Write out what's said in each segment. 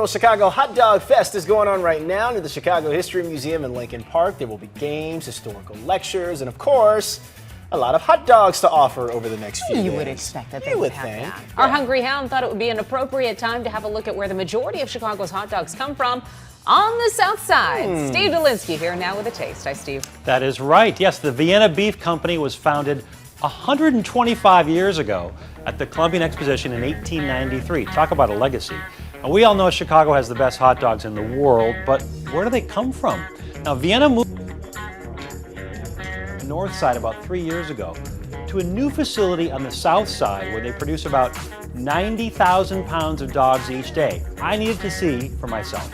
annual Chicago Hot Dog Fest is going on right now near the Chicago History Museum in Lincoln Park. There will be games, historical lectures, and of course, a lot of hot dogs to offer over the next few days. You would expect that they would have think. that. Our Hungry Hound thought it would be an appropriate time to have a look at where the majority of Chicago's hot dogs come from on the South Side. Steve Dolinsky here now with a taste. Hi, Steve. That is right. Yes, the Vienna Beef Company was founded 125 years ago at the Columbian Exposition in 1893. Talk about a legacy. Now, we all know Chicago has the best hot dogs in the world, but where do they come from? Now, Vienna moved north side about 3 years ago to a new facility on the south side where they produce about 90,000 pounds of dogs each day. I needed to see for myself.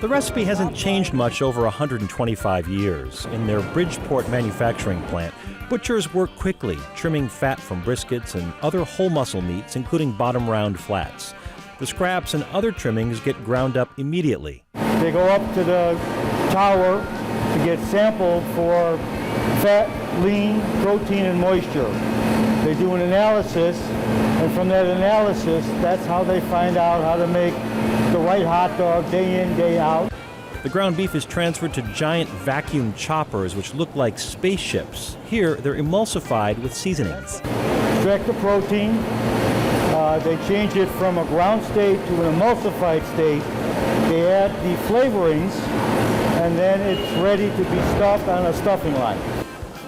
The recipe hasn't changed much over 125 years. In their Bridgeport manufacturing plant, butchers work quickly, trimming fat from briskets and other whole muscle meats, including bottom round flats. The scraps and other trimmings get ground up immediately. They go up to the tower to get sampled for fat, lean, protein, and moisture. They do an analysis, and from that analysis, that's how they find out how to make the right hot dog day in, day out. The ground beef is transferred to giant vacuum choppers which look like spaceships. Here, they're emulsified with seasonings. Extract the protein. They change it from a ground state to an emulsified state. They add the flavorings, and then it's ready to be stuffed on a stuffing line.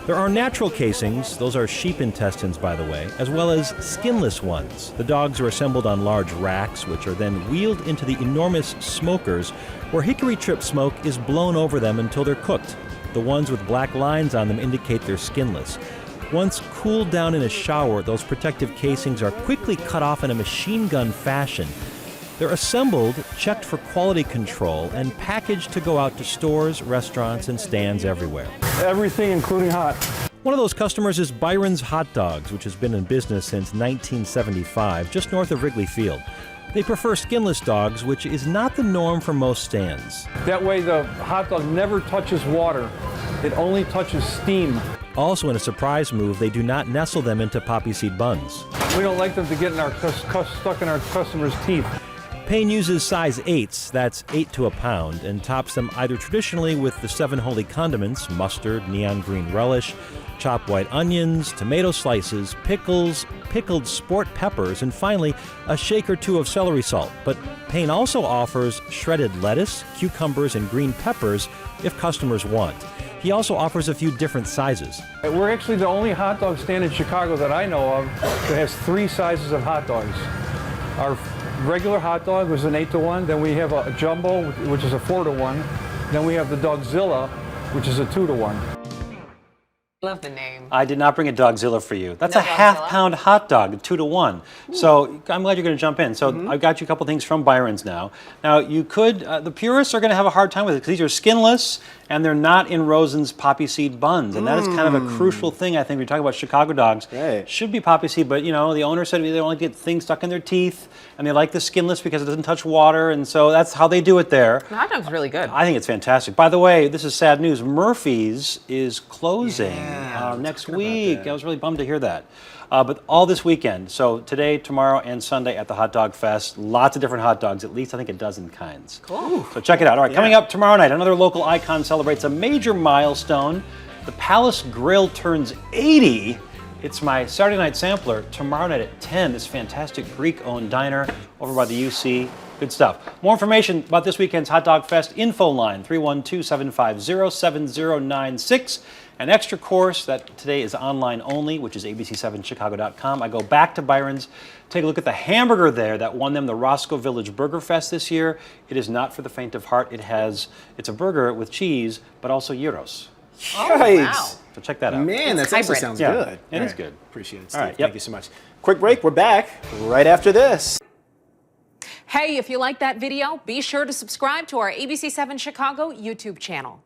There are natural casings, those are sheep intestines by the way, as well as skinless ones. The dogs are assembled on large racks, which are then wheeled into the enormous smokers, where hickory trip smoke is blown over them until they're cooked. The ones with black lines on them indicate they're skinless. Once cooled down in a shower, those protective casings are quickly cut off in a machine gun fashion. They're assembled, checked for quality control, and packaged to go out to stores, restaurants, and stands everywhere. Everything, including hot. One of those customers is Byron's Hot Dogs, which has been in business since 1975, just north of Wrigley Field. They prefer skinless dogs, which is not the norm for most stands. That way the hot dog never touches water. It only touches steam. Also in a surprise move, they do not nestle them into poppy seed buns. We don't like them to get stuck in our customers' teeth. Payne uses size 8s, that's 8 to a pound, and tops them either traditionally with the 7 holy condiments, mustard, neon green relish, chopped white onions, tomato slices, pickles, pickled sport peppers, and finally a shake or two of celery salt. But Payne also offers shredded lettuce, cucumbers, and green peppers if customers want. He also offers a few different sizes. We're actually the only hot dog stand in Chicago that I know of that has 3 sizes of hot dogs. Our regular hot dog was an 8 to 1, then we have a jumbo, which is a 4 to 1, then we have the Dogzilla, which is a 2 to 1. Love the name. I did not bring a Dogzilla for you. That's No a half Dogzilla? pound hot dog, 2 to 1. So I'm glad you're going to jump in. So I've got you a couple things from Byron's now. Now you could, the purists are going to have a hard time with it because these are skinless and they're not in Rosen's poppy seed buns. And that is kind of a crucial thing, I think, when you're talking about Chicago dogs. Right. Should be poppy seed, but you know, the owner said they don't like to get things stuck in their teeth and they like the skinless because it doesn't touch water. And so that's how they do it there. The hot dog's really good. I think it's fantastic. By the way, this is sad news. Murphy's is closing next week. I was really bummed to hear that. But all this weekend, so today, tomorrow, and Sunday at the Hot Dog Fest, lots of different hot dogs, at least I think a dozen kinds. Cool. So check it out. All right, coming up tomorrow night, another local icon celebrates a major milestone. The Palace Grill turns 80. It's my Saturday night sampler tomorrow night at 10. This fantastic Greek-owned diner over by the UC. Good stuff. More information about this weekend's Hot Dog Fest info line, 312-750-7096. An extra course that today is online only, which is abc7chicago.com. I go back to Byron's, take a look at the hamburger there that won them the Roscoe Village Burger Fest this year. It is not for the faint of heart. It's a burger with cheese, but also gyros. Yikes. Wow. So check that out. Man, that It's actually hybrid. sounds Yeah, good. it is good. Appreciate it, All Steve. right, yep. Thank you so much. Quick break. We're back right after this. Hey, if you like that video, be sure to subscribe to our ABC7 Chicago YouTube channel.